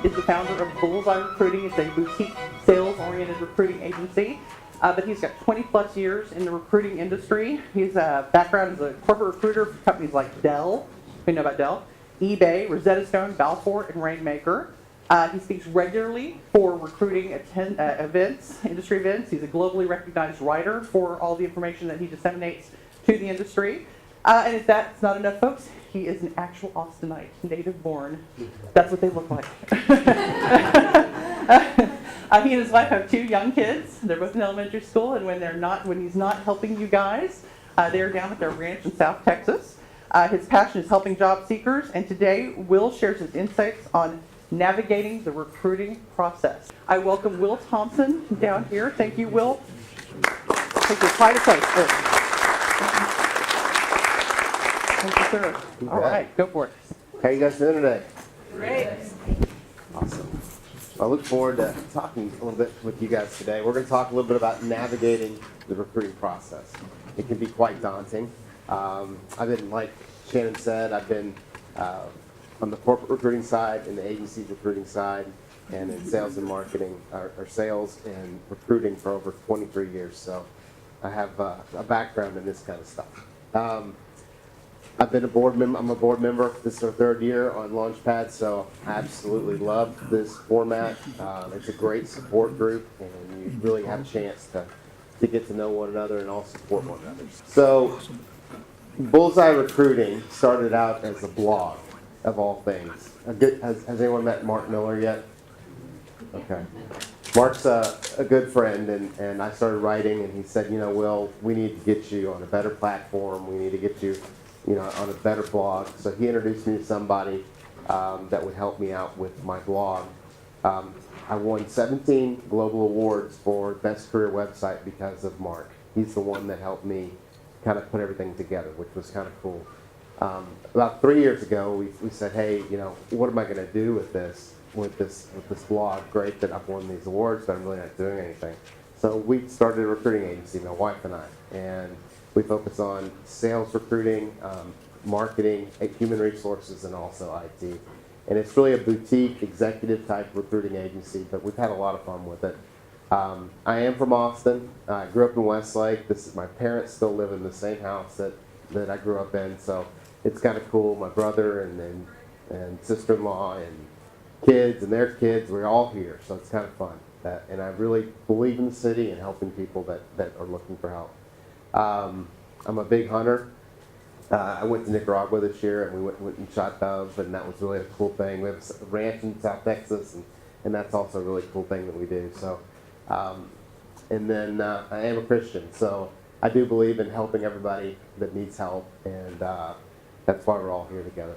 is the founder of Bullseye Recruiting. It's a boutique sales-oriented recruiting agency. But he's got 20 plus years in the recruiting industry. He's a background as a corporate recruiter for companies like Dell, we know about Dell, eBay, Rosetta Stone, Balfour, and Rainmaker. He speaks regularly for recruiting events, industry events. He's a globally recognized writer for all the information that he disseminates to the industry. And if that's not enough, folks, he is an actual Austinite, native born. That's what they look like. He and his wife have 2 young kids. They're both in elementary school, and when he's not helping you guys, they're down at their ranch in South Texas. His passion is helping job seekers, and today Will shares his insights on navigating the recruiting process. I welcome Will Thomson down here. Thank you, Will. Take your pride of place. Thank you, sir. All right, go for it. How are you guys doing today? Great. Awesome. I look forward to talking a little bit with you guys today. We're going to talk a little bit about navigating the recruiting process. It can be quite daunting. I've been, like Shannon said, I've been on the corporate recruiting side, in the agency recruiting side, and in sales and marketing, or sales and recruiting for over 23 years. So I have a background in this kind of stuff. I've been a board member. I'm a board member. This is our 3rd year on Launchpad, so I absolutely love this format. It's a great support group, and you really have a chance to get to know one another and all support one another. So, Bullseye Recruiting started out as a blog, of all things. Has anyone met Mark Miller yet? Okay. Mark's a good friend, and I started writing, and he said, Will, we need to get you on a better platform. We need to get you on a better blog. So he introduced me to somebody that would help me out with my blog. I won 17 global awards for Best Career Website because of Mark. He's the one that helped me kind of put everything together, which was kind of cool. About 3 years ago, we said, hey, what am I going to do with this blog? Great that I've won these awards, but I'm really not doing anything. So we started a recruiting agency, my wife and I, and we focus on sales recruiting, marketing, human resources, and also IT. And it's really a boutique, executive type recruiting agency, but we've had a lot of fun with it. I am from Austin. I grew up in Westlake. My parents still live in the same house that I grew up in, so it's kind of cool. My brother and sister-in-law and kids and their kids, we're all here, so it's kind of fun. And I really believe in the city and helping people that are looking for help. I'm a big hunter. I went to Nicaragua this year, and we went and shot doves, and that was really a cool thing. We have a ranch in South Texas, and that's also a really cool thing that we do. So, and then I am a Christian, so I do believe in helping everybody that needs help, and that's why we're all here together.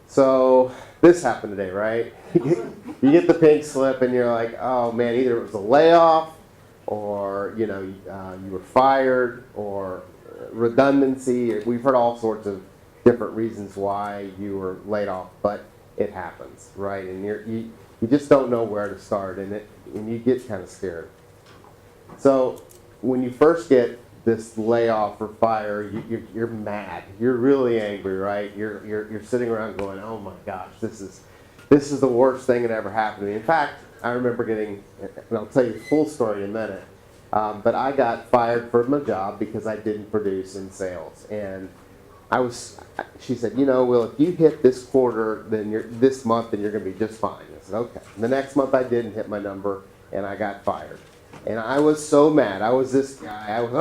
So this happened today, right? You get the pink slip, and you're like, oh man, either it was a layoff, or you were fired, or redundancy. We've heard all sorts of different reasons why you were laid off, but it happens, right? And you just don't know where to start, and you get kind of scared. So when you first get this layoff or fire, you're mad. You're really angry, right? You're sitting around going, oh my gosh, this is the worst thing that ever happened to me. In fact, I remember getting, and I'll tell you the full story in a minute, but I got fired from my job because I didn't produce in sales. And she said, Will, if you hit this quarter, this month, then you're going to be just fine. I said, okay. And the next month I didn't hit my number, and I got fired. And I was so mad. I was this guy. I was,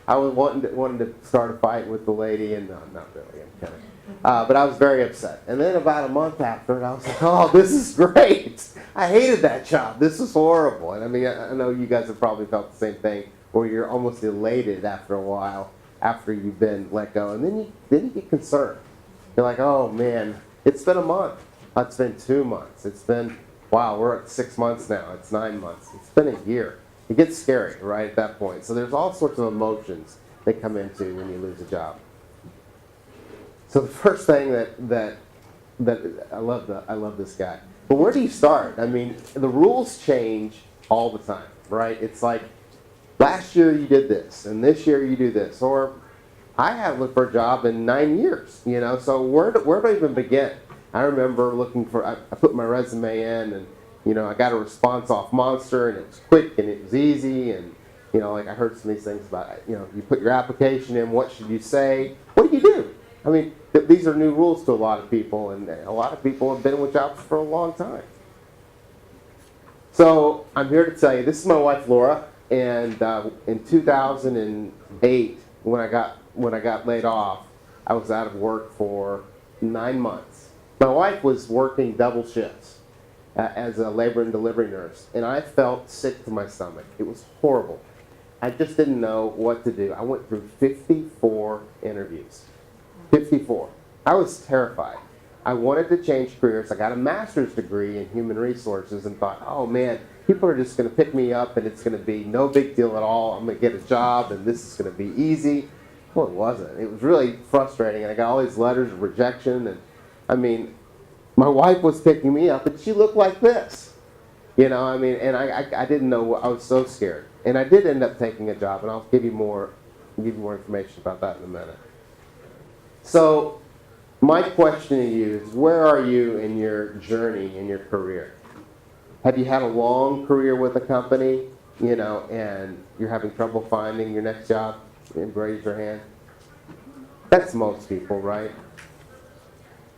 I was wanting to start a fight with the lady, and no, not really. I'm kidding. But I was very upset. And then about a month after it, I was like, oh, this is great. I hated that job. This is horrible. And I mean, I know you guys have probably felt the same thing, where you're almost elated after a while, after you've been let go. And then you get concerned. You're like, oh, man, it's been a month. It's been 2 months. It's been, wow, we're at 6 months now. It's 9 months. It's been a year. It gets scary, right, at that point. So there's all sorts of emotions that come into when you lose a job. So the first thing that I love this guy. But where do you start? I mean, the rules change all the time, right? It's like last year you did this, and this year you do this, or I haven't looked for a job in 9 years, so where do I even begin? I remember I put my resume in, and, I got a response off Monster, and it was quick, and it was easy, and, like I heard some of these things about, you put your application in, what should you say? What do you do? I mean, these are new rules to a lot of people, and a lot of people have been with jobs for a long time. So I'm here to tell you, this is my wife Laura, and in 2008, when I got laid off, I was out of work for 9 months. My wife was working double shifts as a labor and delivery nurse, and I felt sick to my stomach. It was horrible. I just didn't know what to do. I went through 54 interviews. 54. I was terrified. I wanted to change careers. I got a master's degree in human resources and thought, oh man, people are just going to pick me up and it's going to be no big deal at all. I'm going to get a job and this is going to be easy. Well, it wasn't. It was really frustrating. And I got all these letters of rejection. And I mean, my wife was picking me up and she looked like this. And I didn't know. I was so scared. And I did end up taking a job, and I'll give you more information about that in a minute. So my question to you is, where are you in your journey, in your career? Have you had a long career with a company, and you're having trouble finding your next job? Raise your hand. That's most people, right?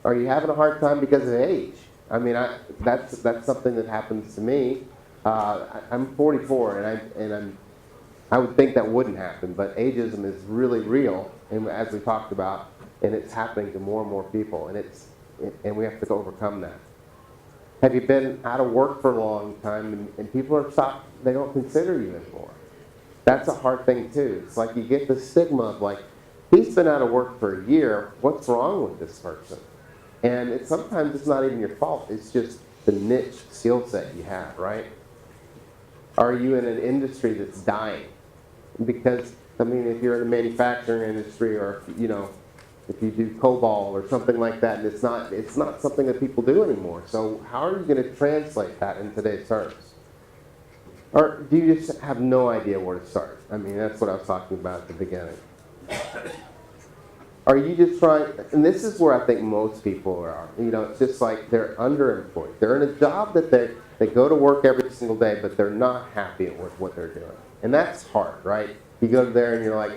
Are you having a hard time because of age? I mean, that's something that happens to me. I'm 44, and I would think that wouldn't happen, but ageism is really real, and as we talked about, and it's happening to more and more people, and we have to overcome that. Have you been out of work for a long time, and people are stopped? They don't consider you anymore. That's a hard thing too. It's like you get the stigma of like, he's been out of work for a year. What's wrong with this person? And sometimes it's not even your fault. It's just the niche skill set you have, right? Are you in an industry that's dying? Because, if you're in a manufacturing industry or, if you do COBOL or something like that, and it's not something that people do anymore. So how are you going to translate that in today's terms? Or do you just have no idea where to start? That's what I was talking about at the beginning. Are you just trying, and this is where I think most people are, it's just like they're underemployed. They're in a job that they go to work every single day, but they're not happy with what they're doing. And that's hard, right? You go there and you're like,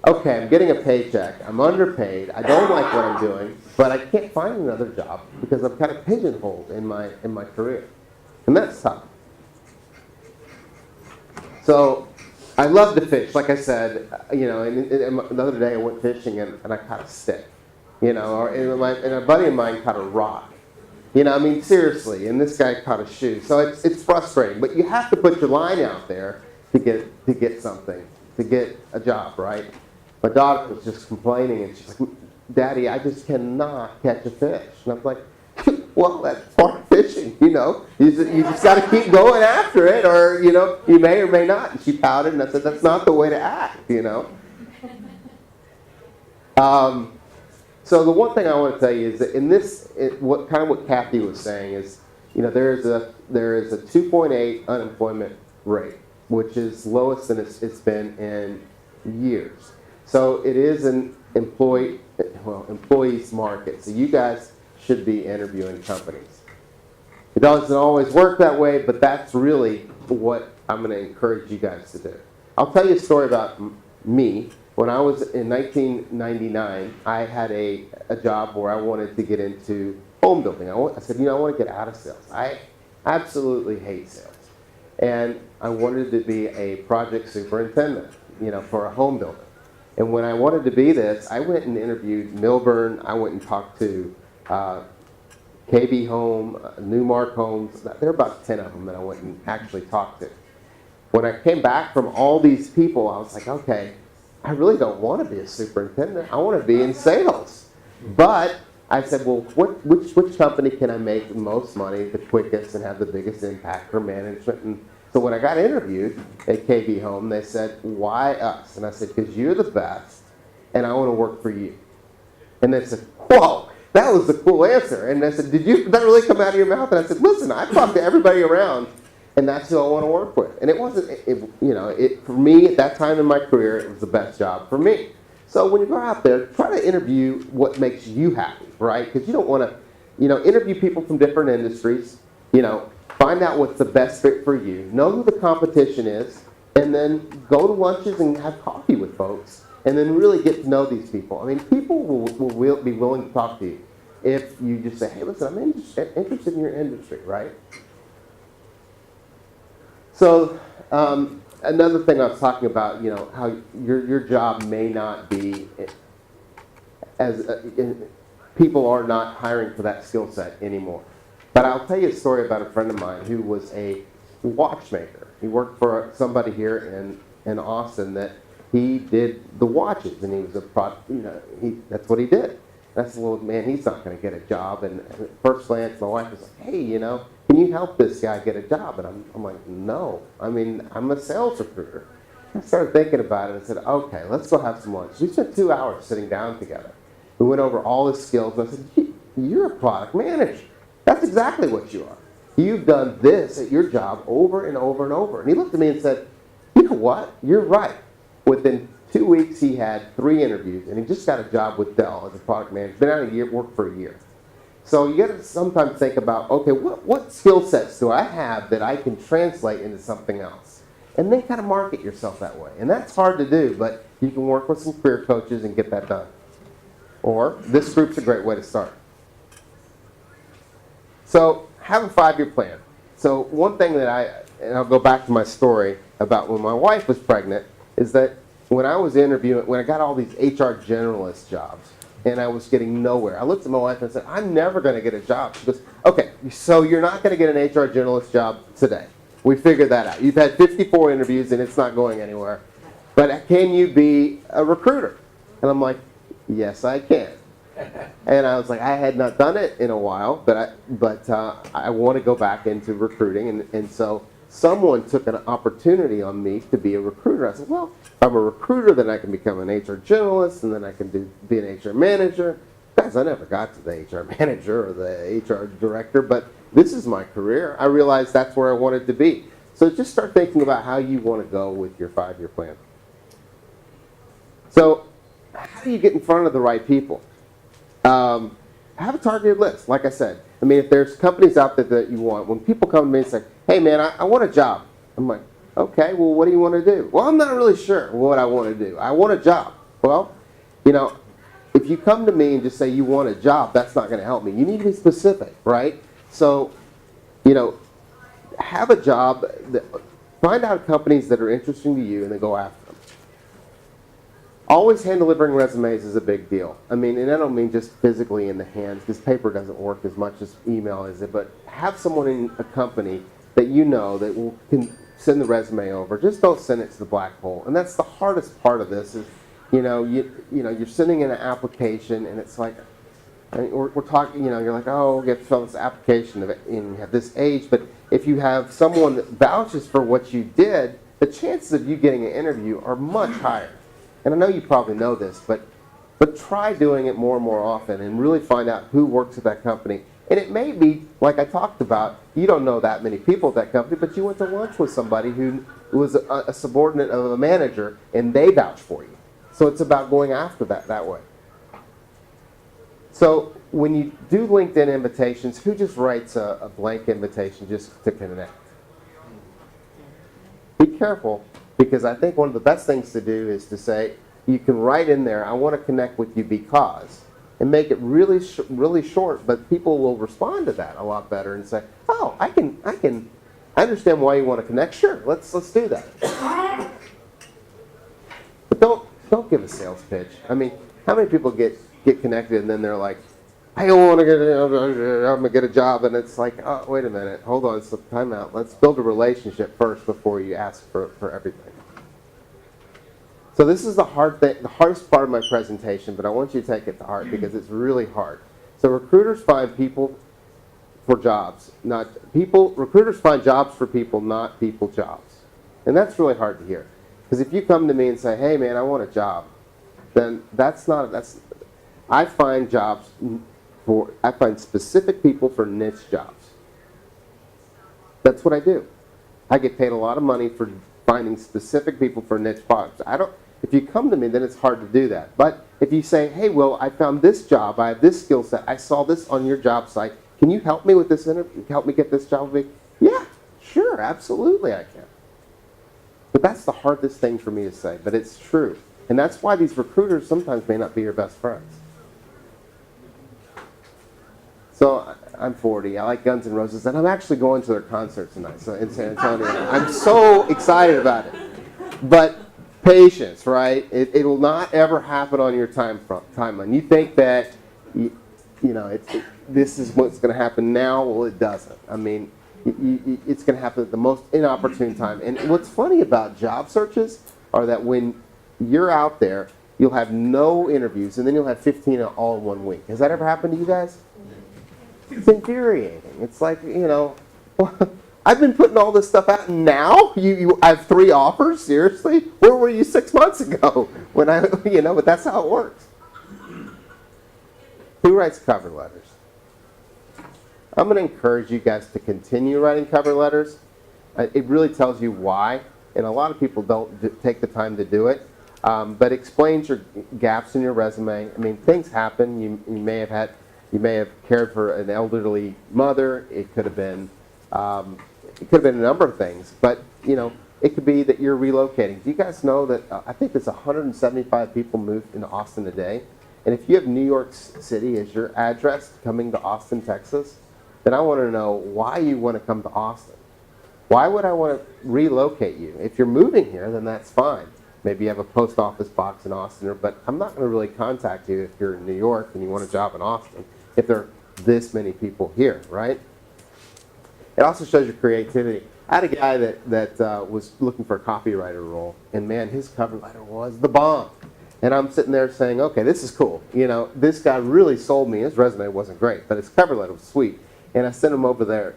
okay, I'm getting a paycheck, I'm underpaid, I don't like what I'm doing, but I can't find another job because I'm kind of pigeonholed in my career. And that's tough. So I love to fish, like I said, and the other day I went fishing and I caught a stick, and a buddy of mine caught a rock. Seriously, and this guy caught a shoe. So it's frustrating, but you have to put your line out there to get something, to get a job, right? My daughter was just complaining, and she's like, Daddy, I just cannot catch a fish. And I'm like, well, that's part of fishing, You just got to keep going after it, or, you may or may not. And she pouted, and I said, that's not the way to act, So the one thing I want to tell you is that what Kathy was saying is, there is a 2.8 unemployment rate, which is lowest than it's been in years. So it is an employees market. So you guys should be interviewing companies. It doesn't always work that way, but that's really what I'm going to encourage you guys to do. I'll tell you a story about me. When I was in 1999, I had a job where I wanted to get into home building. I said, I want to get out of sales. I absolutely hate sales. And I wanted to be a project superintendent, for a home building. And when I wanted to be this, I went and interviewed Milburn. I went and talked to KB Home, Newmark Homes. There are about 10 of them that I went and actually talked to. When I came back from all these people, I was like, okay, I really don't want to be a superintendent. I want to be in sales. But I said, well, which company can I make the most money, the quickest, and have the biggest impact for management? And so when I got interviewed at KB Home, they said, why us? And I said, because you're the best, and I want to work for you. And they said, whoa, that was a cool answer. And I said, did that really come out of your mouth? And I said, listen, I talked to everybody around, and that's who I want to work with. And it wasn't, for me at that time in my career, it was the best job for me. So when you go out there, try to interview what makes you happy, right? Because you don't want to, interview people from different industries, find out what's the best fit for you, know who the competition is, and then go to lunches and have coffee with folks, and then really get to know these people. I mean, people will be willing to talk to you if you just say, hey, listen, I'm interested in your industry, right? So another thing I was talking about, how your job may not be people are not hiring for that skill set anymore. But I'll tell you a story about a friend of mine who was a watchmaker. He worked for somebody here in Austin that he did the watches, and he was that's what he did. And I said, well, man, he's not going to get a job. And at first glance, my wife was like, hey, can you help this guy get a job? And I'm like, no. I mean, I'm a sales recruiter. I started thinking about it and said, okay, let's go have some lunch. We spent 2 hours sitting down together. We went over all his skills. And I said, you're a product manager. That's exactly what you are. You've done this at your job over and over and over. And he looked at me and said, you know what? You're right. Within 2 weeks, he had 3 interviews, and he just got a job with Dell as a product manager. Been out a year, worked for a year. So you got to sometimes think about, okay, what skill sets do I have that I can translate into something else? And then kind of market yourself that way. And that's hard to do, but you can work with some career coaches and get that done. Or this group's a great way to start. So have a 5-year plan. So one thing that and I'll go back to my story about when my wife was pregnant, is that when I was interviewing, when I got all these HR generalist jobs, and I was getting nowhere, I looked at my wife and said, I'm never going to get a job. She goes, okay, so you're not going to get an HR generalist job today. We figured that out. You've had 54 interviews and it's not going anywhere. But can you be a recruiter? And I'm like, yes, I can. And I was like, I had not done it in a while, but I want to go back into recruiting. And so someone took an opportunity on me to be a recruiter. I said, well, if I'm a recruiter, then I can become an HR generalist, and then I can be an HR manager. Guys, I never got to the HR manager or the HR director, but this is my career. I realized that's where I wanted to be. So just start thinking about how you want to go with your 5-year plan. So how do you get in front of the right people? Have a targeted list, like I said. I mean, if there's companies out there that you want, when people come to me and say, hey, man, I want a job. I'm like, okay, well, what do you want to do? Well, I'm not really sure what I want to do. I want a job. Well, if you come to me and just say you want a job, that's not going to help me. You need to be specific, right? So, have a job. Find out companies that are interesting to you and then go after them. Always hand delivering resumes is a big deal. I mean, and I don't mean just physically in the hands, because paper doesn't work as much as email is it, but have someone in a company that that can send the resume over. Just don't send it to the black hole. And that's the hardest part of this is, you're sending in an application and it's like, we're talking, you're like, oh, we'll get to fill this application and you have this age, but if you have someone that vouches for what you did, the chances of you getting an interview are much higher. And I know you probably know this, but try doing it more and more often and really find out who works at that company. And it may be, like I talked about, you don't know that many people at that company, but you went to lunch with somebody who was a subordinate of a manager, and they vouch for you. So it's about going after that way. So when you do LinkedIn invitations, who just writes a blank invitation just to connect? Be careful, because I think one of the best things to do is to say, you can write in there, I want to connect with you because, and make it really short, but people will respond to that a lot better and say, oh, I understand why you want to connect. Sure, let's do that. But don't give a sales pitch. I mean, how many people get connected and then they're like, I don't want to I'm gonna get a job, and it's like, oh, wait a minute, hold on, so time out. Let's build a relationship first before you ask for everything. So this is the hardest part of my presentation, but I want you to take it to heart because it's really hard. So recruiters find people for jobs, not people. Recruiters find jobs for people, not people jobs. And that's really hard to hear. Because if you come to me and say, hey man, I want a job, then I find jobs I find specific people for niche jobs. That's what I do. I get paid a lot of money for finding specific people for niche products. If you come to me, then it's hard to do that. But if you say, hey, Will, I found this job, I have this skill set, I saw this on your job site, can you help me with this interview? Help me get this job? Yeah, sure, absolutely I can. But that's the hardest thing for me to say, but it's true. And that's why these recruiters sometimes may not be your best friends. So I'm 40. I like Guns N' Roses, and I'm actually going to their concert tonight in San Antonio. I'm so excited about it. But patience, right? It will not ever happen on your timeline. You think that this is what's going to happen now. Well, it doesn't. I mean, it's going to happen at the most inopportune time. And what's funny about job searches are that when you're out there, you'll have no interviews, and then you'll have 15 all in 1 week. Has that ever happened to you guys? It's infuriating. It's like, I've been putting all this stuff out, and now I have 3 offers? Seriously? Where were you 6 months ago? But that's how it works. Who writes cover letters? I'm going to encourage you guys to continue writing cover letters. It really tells you why, and a lot of people don't take the time to do it. But explains your gaps in your resume. I mean, things happen. You may have cared for an elderly mother. It could have been a number of things. But it could be that you're relocating. Do you guys know that I think there's 175 people moved into Austin today? And if you have New York City as your address coming to Austin, Texas, then I want to know why you want to come to Austin. Why would I want to relocate you? If you're moving here, then that's fine. Maybe you have a post office box in Austin, but I'm not going to really contact you if you're in New York and you want a job in Austin, if there are this many people here, right? It also shows your creativity. I had a guy that was looking for a copywriter role, and man, his cover letter was the bomb. And I'm sitting there saying, okay, this is cool. This guy really sold me. His resume wasn't great, but his cover letter was sweet. And I sent him over there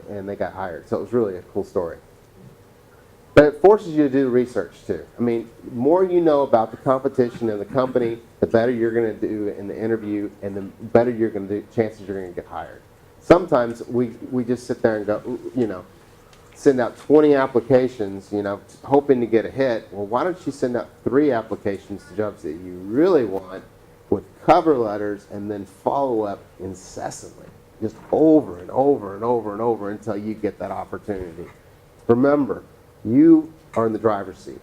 and they got hired. So it was really a cool story. But it forces you to do research too. I mean, the more you know about the competition and the company, the better you're going to do in the interview, and the better you're going to do, chances you're going to get hired. Sometimes we just sit there and go, send out 20 applications, hoping to get a hit. Well, why don't you send out 3 applications to jobs that you really want with cover letters, and then follow up incessantly, just over and over and over and over until you get that opportunity. Remember, you are in the driver's seat.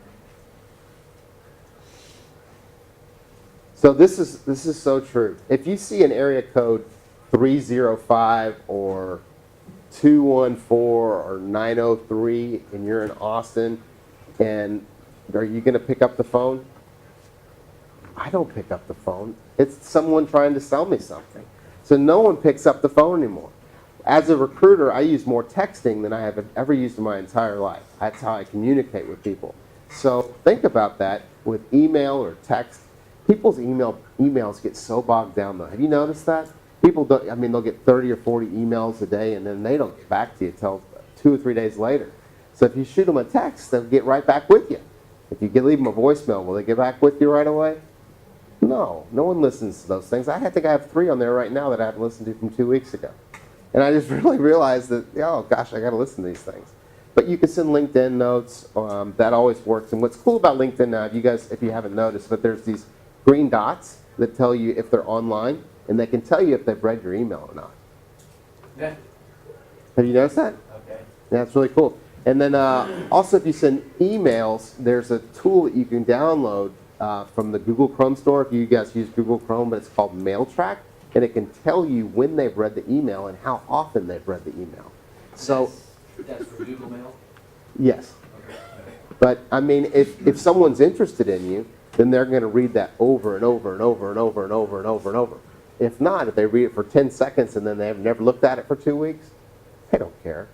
So this is so true. If you see an area code 305 or 214 or 903 and you're in Austin, and are you going to pick up the phone? I don't pick up the phone. It's someone trying to sell me something. So no one picks up the phone anymore. As a recruiter, I use more texting than I have ever used in my entire life. That's how I communicate with people. So think about that with email or text. People's emails get so bogged down though. Have you noticed that? People don't, they'll get 30 or 40 emails a day, and then they don't get back to you until 2 or 3 days later. So if you shoot them a text, they'll get right back with you. If you leave them a voicemail, will they get back with you right away? No one listens to those things. I think I have 3 on there right now that I haven't listened to from 2 weeks ago. And I just really realized that, oh gosh, I got to listen to these things. But you can send LinkedIn notes. That always works. And what's cool about LinkedIn now, if you haven't noticed, but there's these green dots that tell you if they're online, and they can tell you if they've read your email or not. Yeah. Have you noticed that? Okay. Yeah, it's really cool. And then also, if you send emails, there's a tool that you can download from the Google Chrome store. If you guys use Google Chrome, but it's called MailTrack. And it can tell you when they've read the email and how often they've read the email. So that's for Google Mail? Yes. Okay. But if someone's interested in you, then they're going to read that over and over and over and over and over and over and over. If not, if they read it for 10 seconds and then they have never looked at it for 2 weeks, they don't care.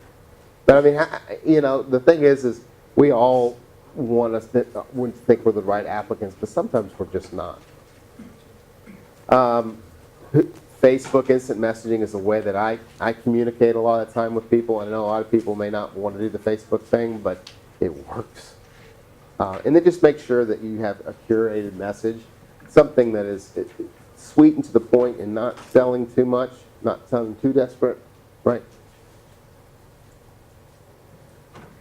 But the thing is we all want to think we're the right applicants, but sometimes we're just not. Facebook instant messaging is a way that I communicate a lot of the time with people. I know a lot of people may not want to do the Facebook thing, but it works. And then just make sure that you have a curated message, something that is sweet and to the point and not selling too much, not sounding too desperate, right?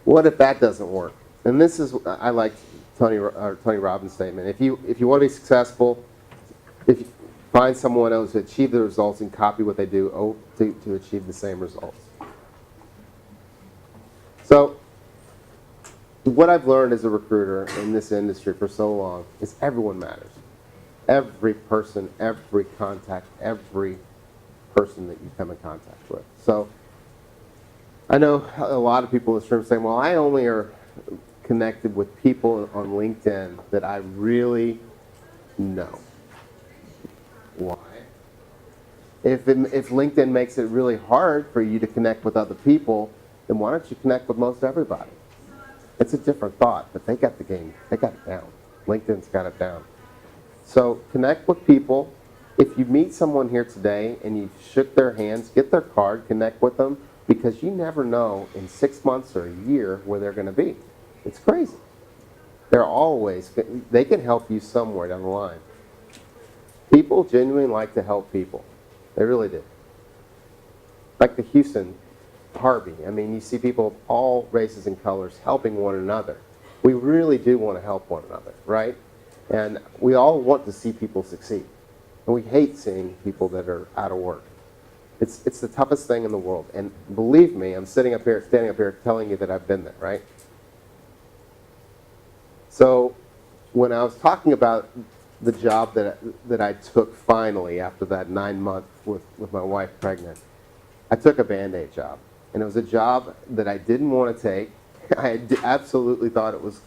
What if that doesn't work? And this is, I like to Tony Robbins' statement. If you want to be successful, if you find someone else to achieve the results and copy what they do to achieve the same results. So, what I've learned as a recruiter in this industry for so long is everyone matters. Every person, every contact, every person that you come in contact with. So, I know a lot of people in this room saying, well, I only are connected with people on LinkedIn that I really know. Why? If LinkedIn makes it really hard for you to connect with other people, then why don't you connect with most everybody? It's a different thought, but they got the game. They got it down. LinkedIn's got it down. So connect with people. If you meet someone here today and you shook their hands, get their card, connect with them, because you never know in 6 months or a year where they're going to be. It's crazy. They can help you somewhere down the line. People genuinely like to help people. They really do. Like the Houston Harvey. I mean, you see people of all races and colors helping one another. We really do want to help one another, right? And we all want to see people succeed. And we hate seeing people that are out of work. It's the toughest thing in the world. And believe me, I'm standing up here telling you that I've been there, right? So when I was talking about the job that I took finally after that 9 months with my wife pregnant, I took a Band-Aid job. And it was a job that I didn't want to take. I absolutely thought it was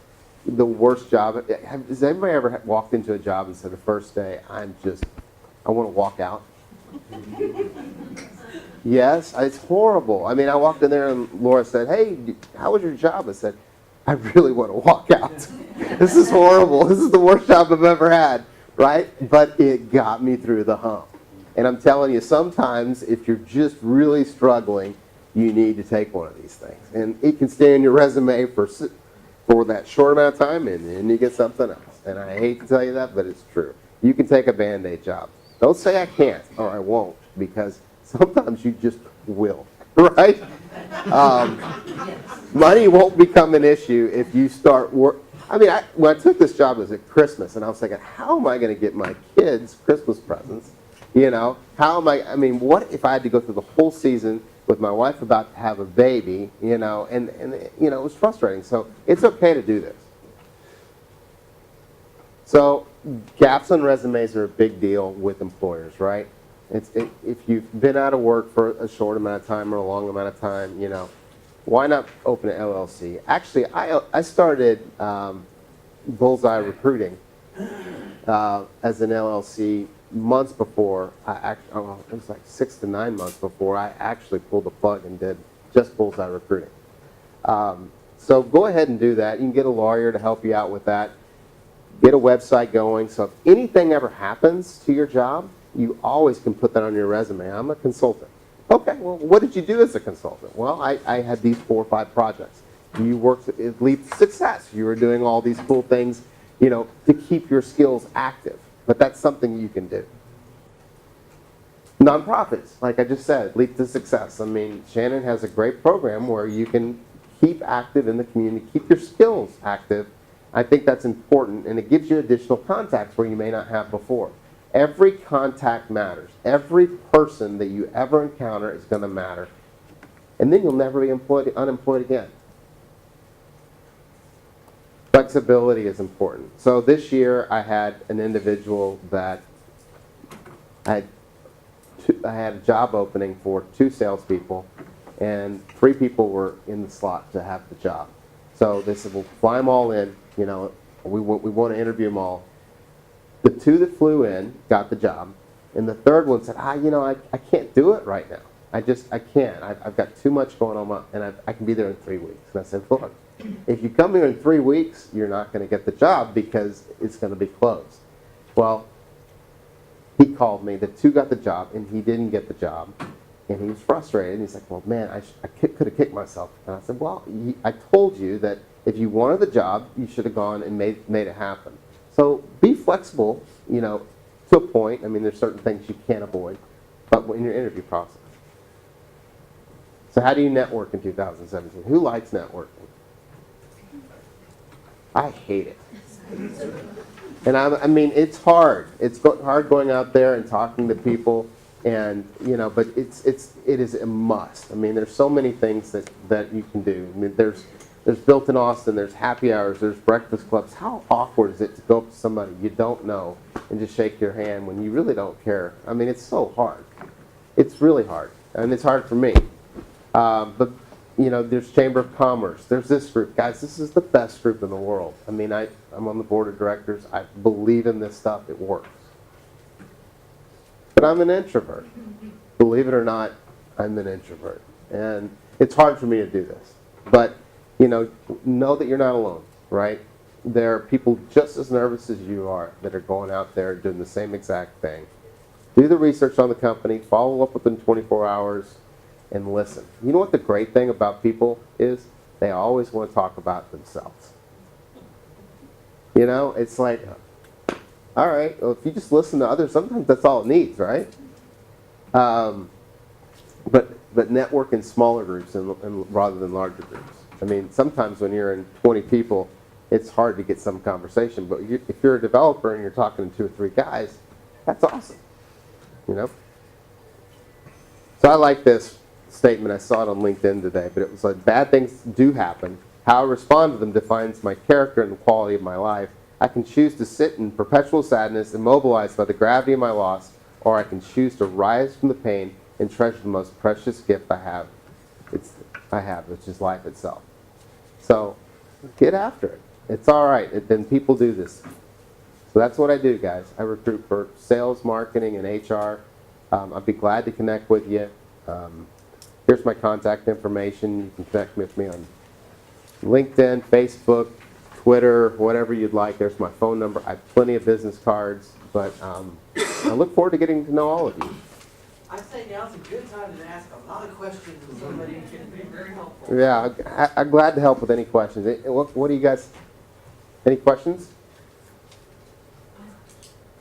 the worst job. Has anybody ever walked into a job and said the first day, I want to walk out? Yes, it's horrible. I mean, I walked in there and Laura said, hey, how was your job? I said, I really want to walk out. This is horrible. This is the worst job I've ever had, right? But it got me through the hump. And I'm telling you, sometimes if you're just really struggling, you need to take one of these things. And it can stay on your resume for that short amount of time, and then you get something else. And I hate to tell you that, but it's true. You can take a Band-Aid job. Don't say I can't or I won't, because sometimes you just will, right? Money won't become an issue if you start work. I mean, when I took this job, it was at Christmas, and I was thinking, how am I going to get my kids Christmas presents? You know, what if I had to go through the whole season with my wife about to have a baby, you know, and you know, it was frustrating. So it's okay to do this. So gaps on resumes are a big deal with employers, right? If you've been out of work for a short amount of time or a long amount of time, you know, why not open an LLC? Actually, I started Bullseye Recruiting as an LLC months before it was like 6 to 9 months before I actually pulled the plug and did just Bullseye Recruiting. So go ahead and do that. You can get a lawyer to help you out with that. Get a website going. So if anything ever happens to your job, you always can put that on your resume. I'm a consultant. Okay, well, what did you do as a consultant? Well, I had these 4 or 5 projects. You worked at Leap Success. You were doing all these cool things, you know, to keep your skills active. But that's something you can do. Nonprofits, like I just said, Leap to Success. I mean, Shannon has a great program where you can keep active in the community, keep your skills active. I think that's important, and it gives you additional contacts where you may not have before. Every contact matters. Every person that you ever encounter is going to matter. And then you'll never be unemployed again. Flexibility is important. So this year I had an individual that I had a job opening for 2 salespeople, and 3 people were in the slot to have the job. So they said, "We'll fly them all in. You know, we want to interview them all." The 2 that flew in got the job, and the 3rd one said, "You know, I can't do it right now. I can't. I've got too much going on, and I can be there in 3 weeks." And I said, "Look, if you come here in 3 weeks, you're not going to get the job because it's going to be closed." Well, he called me. The 2 got the job, and he didn't get the job. And he was frustrated. And he's like, "Well, man, I could have kicked myself." And I said, "Well, I told you that if you wanted the job, you should have gone and made it happen. So be flexible, you know, to a point. I mean, there's certain things you can't avoid, but in your interview process." So how do you network in 2017? Who likes networking? I hate it. And I mean, it's hard. It's hard going out there and talking to people, and but it is a must. I mean, there's so many things that you can do. I mean, there's built in Austin. There's happy hours. There's breakfast clubs. How awkward is it to go up to somebody you don't know and just shake your hand when you really don't care? I mean, it's so hard. It's really hard, and it's hard for me. But there's Chamber of Commerce. There's this group. Guys, this is the best group in the world. I mean, I'm on the board of directors. I believe in this stuff. It works. But I'm an introvert. Believe it or not, I'm an introvert. And it's hard for me to do this. But, know that you're not alone, right? There are people just as nervous as you are that are going out there doing the same exact thing. Do the research on the company. Follow up within 24 hours. And listen. You know what the great thing about people is? They always want to talk about themselves. It's like, all right, well, if you just listen to others, sometimes that's all it needs, right? But network in smaller groups and rather than larger groups. I mean, sometimes when you're in 20 people, it's hard to get some conversation. But if you're a developer and you're talking to 2 or 3 guys, that's awesome. So I like this statement. I saw it on LinkedIn today, but it was like, bad things do happen. How I respond to them defines my character and the quality of my life. I can choose to sit in perpetual sadness, immobilized by the gravity of my loss, or I can choose to rise from the pain and treasure the most precious gift I have. Which is life itself. So get after it. It's all right. Then people do this. So that's what I do, guys. I recruit for sales, marketing, and HR. I'd be glad to connect with you. Here's my contact information. You can connect with me on LinkedIn, Facebook, Twitter, whatever you'd like. There's my phone number. I have plenty of business cards, but I look forward to getting to know all of you. I say now's a good time to ask a lot of questions and somebody can be very helpful. Yeah, I'm glad to help with any questions. What do you guys, any questions?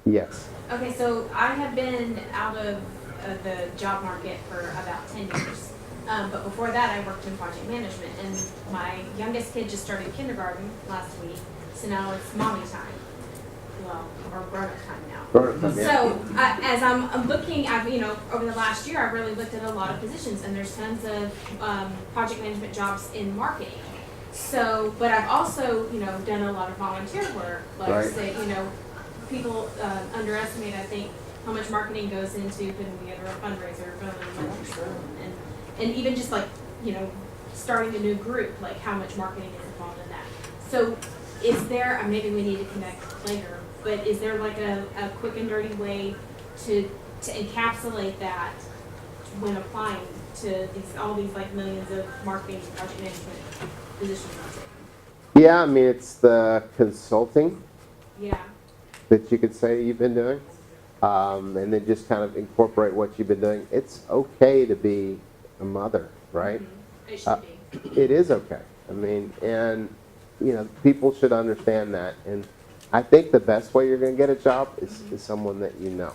Yes. Okay, so I have been out of the job market for about 10 years. But before that, I worked in project management, and my youngest kid just started kindergarten last week, so now it's mommy time. Well, or grown-up time now. Grown-up time, yeah. So as I'm looking, over the last year, I've really looked at a lot of positions, and there's tons of project management jobs in marketing. So, but I've also, done a lot of volunteer work, like Right. say, people underestimate, I think, how much marketing goes into putting together a fundraiser, and even just like, starting a new group, like how much marketing is involved in that. So is there, maybe we need to connect later, but is there like a quick and dirty way to encapsulate that when applying to all these like millions of marketing and project management positions out there? Yeah, I mean, it's the consulting Yeah. that you could say you've been doing. And then just kind of incorporate what you've been doing. It's okay to be a mother, right? Mm-hmm. It should be. It is okay. I mean, and people should understand that. And I think the best way you're going to get a job is someone that you know.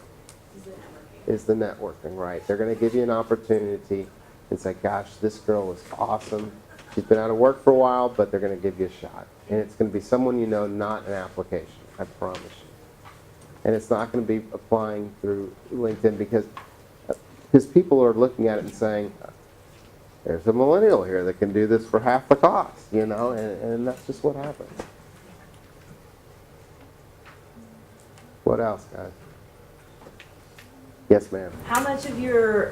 Is the networking, right? They're going to give you an opportunity and say, gosh, this girl is awesome. She's been out of work for a while, but they're going to give you a shot. And it's going to be someone you know, not an application. I promise you. And it's not going to be applying through LinkedIn because people are looking at it and saying, there's a millennial here that can do this for half the cost, and that's just what happens. What else, guys? Yes, ma'am. How much of your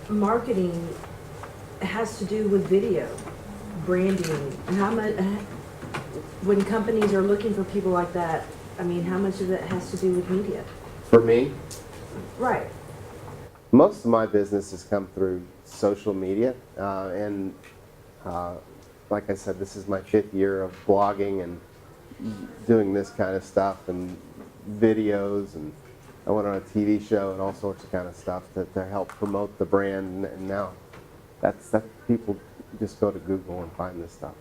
marketing has to do with video, branding? And how much, when companies are looking for people like that, how much of that has to do with media? For me, Right. most of my business has come through social media. And like I said, this is my 5th year of blogging and doing this kind of stuff and videos. And I went on a TV show and all sorts of kind of stuff to help promote the brand. And now that's people just go to Google and find this stuff.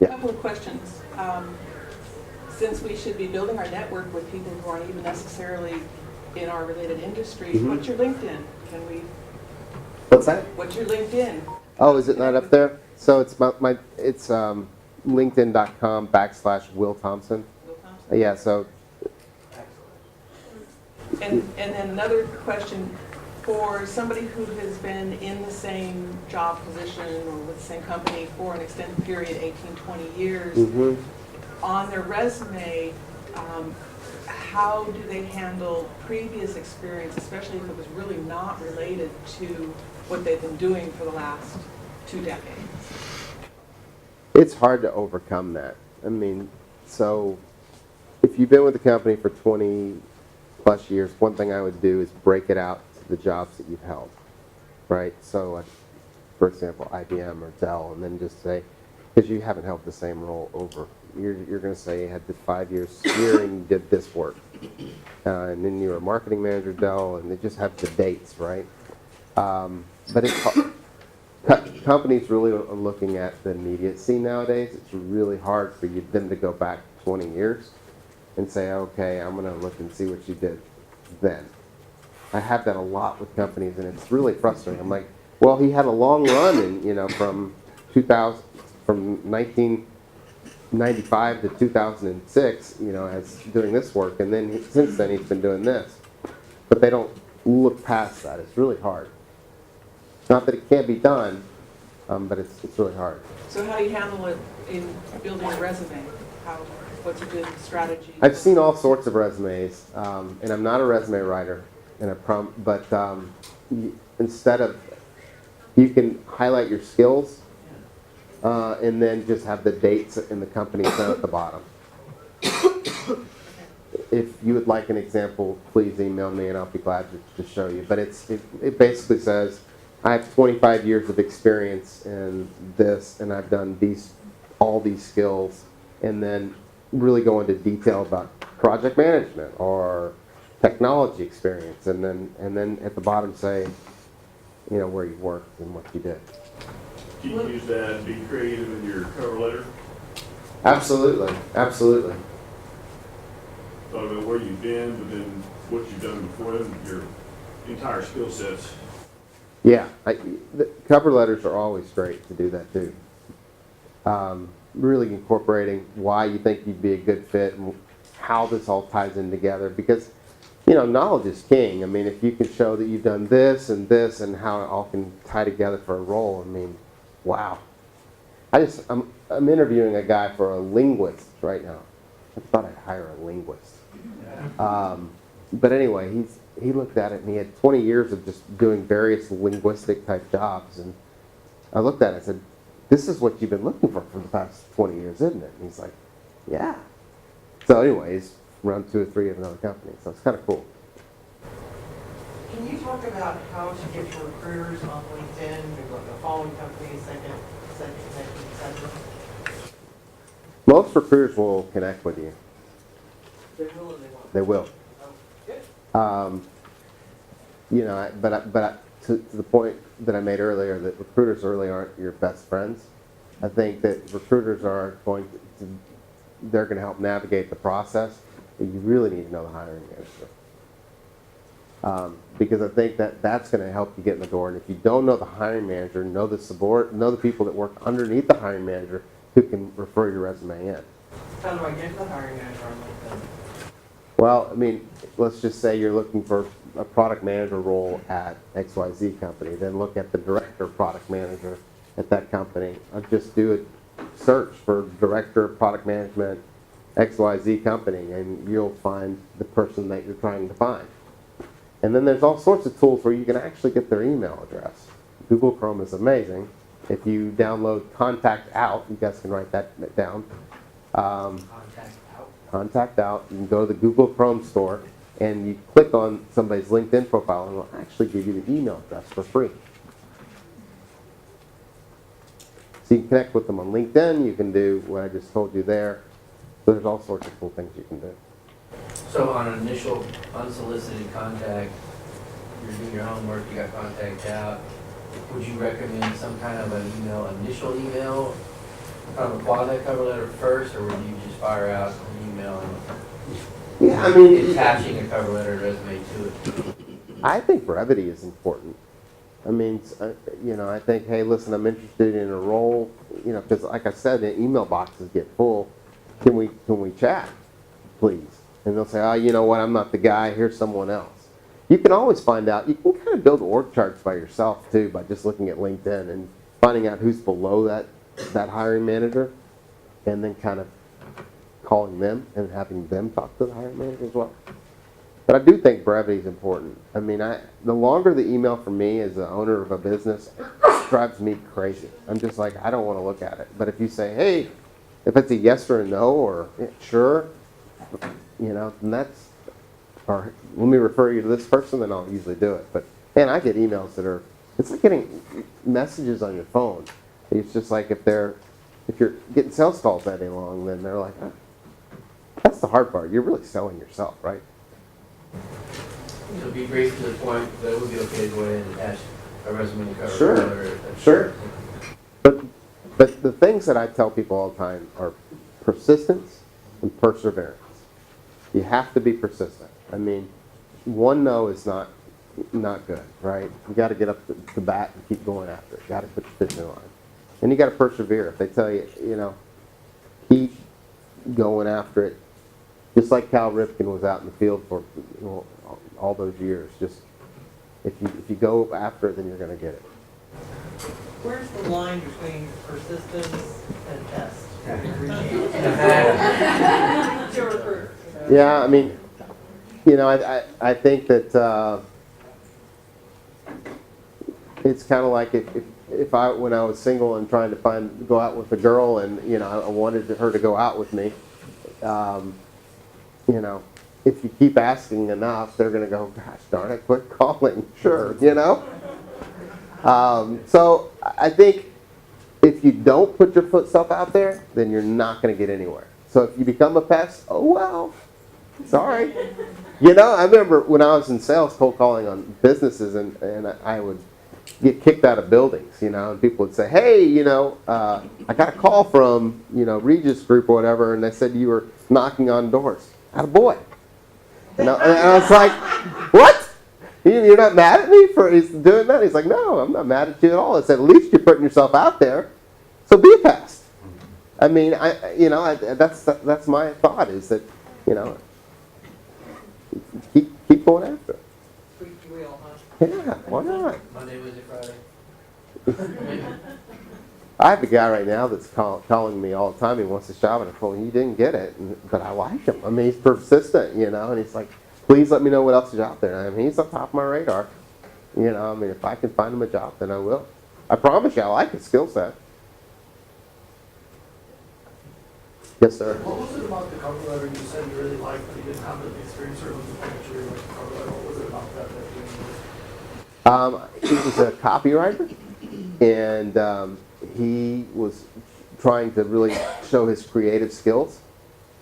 A couple of questions. Since we should be building our network with people who aren't even necessarily in our related industries, Mhm. what's your LinkedIn? What's that? What's your LinkedIn? Oh, is it not up there? So it's linkedin.com/Will Thomson. Will Thomson? Yeah, so And then another question, for somebody who has been in the same job position or with the same company for an extended period, 18, 20 years, mhm. on their resume, how do they handle previous experience, especially if it was really not related to what they've been doing for the last 2 decades? It's hard to overcome that. I mean, so if you've been with the company for 20 plus years, one thing I would do is break it out to the jobs that you've held, right? So, like, for example, IBM or Dell, and then just say, because you haven't held the same role over. You're going to say you had the 5 years here and you did this work. And then you were a marketing manager at Dell, and they just have the dates, right? But it's companies really are looking at the immediacy nowadays. It's really hard for them to go back 20 years and say, okay, I'm going to look and see what you did then. I have that a lot with companies, and it's really frustrating. I'm like, well, he had a long run, and from 1995 to 2006, as doing this work, and then since then he's been doing this. But they don't look past that. It's really hard. Not that it can't be done, but it's really hard. So how do you handle it in building a resume? What's a good strategy? I've seen all sorts of resumes, and I'm not a resume writer, but instead of, you can highlight your skills, and then just have the dates and the company down at the bottom. If you would like an example, please email me and I'll be glad to show you. But it basically says, I have 25 years of experience in this, and I've done all these skills, and then really go into detail about project management or technology experience, and then at the bottom say, where you worked and what you did. Do you use that and be creative in your cover letter? Absolutely, absolutely. Talk about where you've been, but then what you've done before, and your entire skill sets. Yeah, the cover letters are always great to do that too. Really incorporating why you think you'd be a good fit and how this all ties in together, because knowledge is king. I mean, if you can show that you've done this and how it all can tie together for a role, I mean, wow. I'm interviewing a guy for a linguist right now. I thought I'd hire a linguist. But anyway, he looked at it and he had 20 years of just doing various linguistic type jobs, and I looked at it and said, this is what you've been looking for the past 20 years, isn't it? And he's like, yeah. So anyway, he's around 2 or 3 of another company, so it's kind of cool. Can you talk about how to get your recruiters on LinkedIn, the following companies, second, etc.? Most recruiters will connect with you. They will or they won't? They will. Oh, good. But to the point that I made earlier, that recruiters really aren't your best friends. I think that recruiters are they're going to help navigate the process. But you really need to know the hiring manager. Because I think that's going to help you get in the door. And if you don't know the hiring manager, know the people that work underneath the hiring manager who can refer your resume in. How do I get the hiring manager on LinkedIn? Well, I mean, let's just say you're looking for a product manager role at XYZ company. Then look at the director of product manager at that company. I'll just do a search for director of product management XYZ company, and you'll find the person that you're trying to find. And then there's all sorts of tools where you can actually get their email address. Google Chrome is amazing. If you download Contact Out, you guys can write that down. Contact Out. You can go to the Google Chrome store and you click on somebody's LinkedIn profile and it'll actually give you the email address for free. So you can connect with them on LinkedIn. You can do what I just told you there. So there's all sorts of cool things you can do. So on an initial unsolicited contact, you're doing your homework, you got Contact Out, would you recommend some kind of an initial email, kind of apply that cover letter first, or would you just fire out an email and Yeah, I mean, attaching a cover letter resume to it? I think brevity is important. I mean, I think, hey, listen, I'm interested in a role, because like I said, the email boxes get full. Can we chat, please? And they'll say, oh, you know what, I'm not the guy, here's someone else. You can always find out, you can kind of build org charts by yourself too, by just looking at LinkedIn and finding out who's below that hiring manager, and then kind of calling them and having them talk to the hiring manager as well. But I do think brevity is important. I mean, the longer the email for me as the owner of a business drives me crazy. I'm just like, I don't want to look at it. But if you say, hey, if it's a yes or a no or sure, then that's, or let me refer you to this person, then I'll usually do it. But man, I get emails that are, it's like getting messages on your phone. It's just like if you're getting sales calls that day long, then they're like, oh. That's the hard part. You're really selling yourself, right? It'll be brief to the point, but it would be okay to go ahead and attach a resume cover. Sure. But the things that I tell people all the time are persistence and perseverance. You have to be persistent. I mean, one no is not good, right? You got to get up to bat and keep going after it. You got to put the fish in line. And you got to persevere. If they tell you, keep going after it, just like Cal Ripken was out in the field for all those years. Just if you go after it, then you're going to get it. Where's the line between persistence and test? Yeah, I mean, I think that it's kind of like if when I was single and trying to go out with a girl, and I wanted her to go out with me, if you keep asking enough, they're going to go, gosh darn it, quit calling. Sure, So I think if you don't put yourself out there, then you're not going to get anywhere. So if you become a pest, oh well, sorry. I remember when I was in sales, cold calling on businesses, and I would get kicked out of buildings, and people would say, hey, I got a call from, Regis Group or whatever, and they said you were knocking on doors. Attaboy. And I was like, what? You're not mad at me for doing that? He's like, no, I'm not mad at you at all. I said, at least you're putting yourself out there, so be a pest. I mean, that's my thought is that, keep going after it. Squeak the wheel, huh? Yeah, why not? Monday, Wednesday, Friday. I have a guy right now that's calling me all the time. He wants a job, and I told him, you didn't get it. But I like him. I mean, he's persistent, and he's like, please let me know what else is out there. I mean, he's on top of my radar. I mean, if I can find him a job, then I will. I promise you, I like his skill set. Yes, sir. What was it about the cover letter you said you really liked, but you didn't have the experience, or was it that you really liked the cover letter? What was it about that you He was a copywriter, and he was trying to really show his creative skills.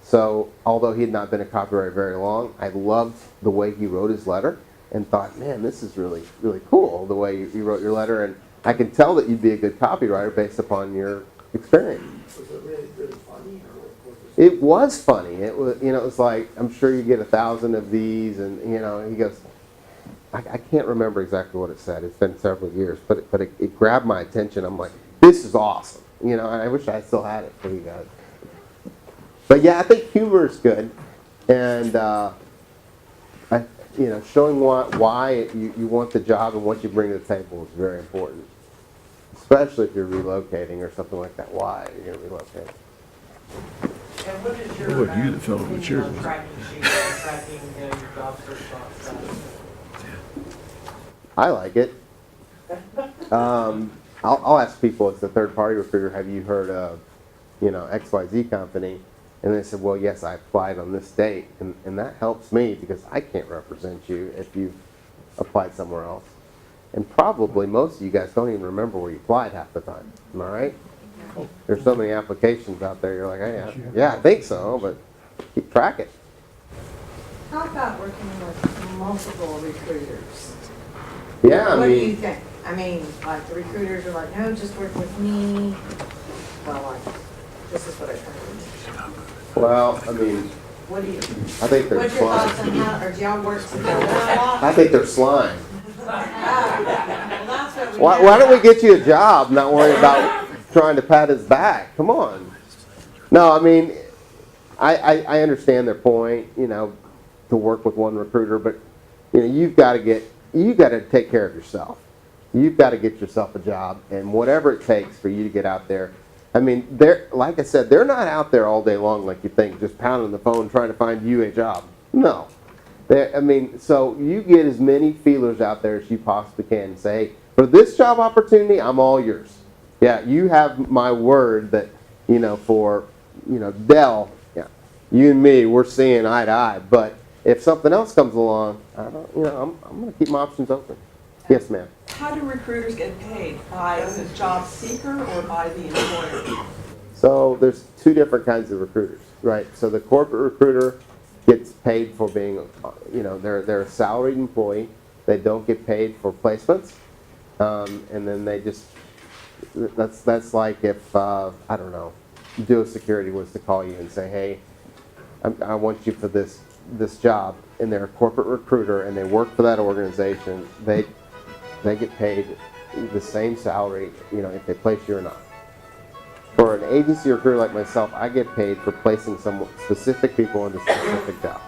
So although he had not been a copywriter very long, I loved the way he wrote his letter and thought, man, this is really, really cool, the way you wrote your letter. And I can tell that you'd be a good copywriter based upon your experience. Was it really funny? It was funny. It was, it was like, I'm sure you get 1,000 of these, and he goes, I can't remember exactly what it said. It's been several years, but it grabbed my attention. I'm like, this is awesome. And I wish I still had it for you guys. But yeah, I think humor is good, and showing why you want the job and what you bring to the table is very important, especially if you're relocating or something like that. Why you're going to relocate? And what is your What about you that fell over the chair? opinion on tracking sheets and tracking your job search process? I like it. I'll ask people as the third party recruiter, have you heard of, XYZ company? And they said, well, yes, I applied on this date. And that helps me because I can't represent you if you've applied somewhere else. And probably most of you guys don't even remember where you applied half the time. Am I right? There's so many applications out there, you're like, hey, yeah, I think so, but keep track it. How about working with multiple recruiters? Yeah, What do you think? I mean, like the recruiters are like, no, just work with me. Well, like, this is what I heard. well, I mean, What do you, I think they're what's your thoughts slime. on how, or do y'all work together? I think they're slime. Well, that's Why don't we get you a job, not worry about trying to pat his back? Come on. No, I mean, I understand their point, you know, to work with one recruiter, but you know, you've got to take care of yourself. You've got to get yourself a job, and whatever it takes for you to get out there. I mean, like I said, they're not out there all day long like you think, just pounding the phone trying to find you a job. No. I mean, so you get as many feelers out there as you possibly can and say, hey, for this job opportunity, I'm all yours. Yeah, you have my word that, you know, for, you know, Dell, yeah, you and me, we're seeing eye to eye. But if something else comes along, I don't, you know, I'm going to keep my options open. Yes, ma'am. How do recruiters get paid? By the job seeker or by the employer? So there's two different kinds of recruiters, right? So the corporate recruiter gets paid for being, you know, they're a salaried employee. They don't get paid for placements, and then they just, that's like if I don't know, Duo Security was to call you and say, hey, I want you for this job, and they're a corporate recruiter and they work for that organization. They get paid the same salary, you know, if they place you or not. For an agency recruiter like myself, I get paid for placing some specific people into specific jobs.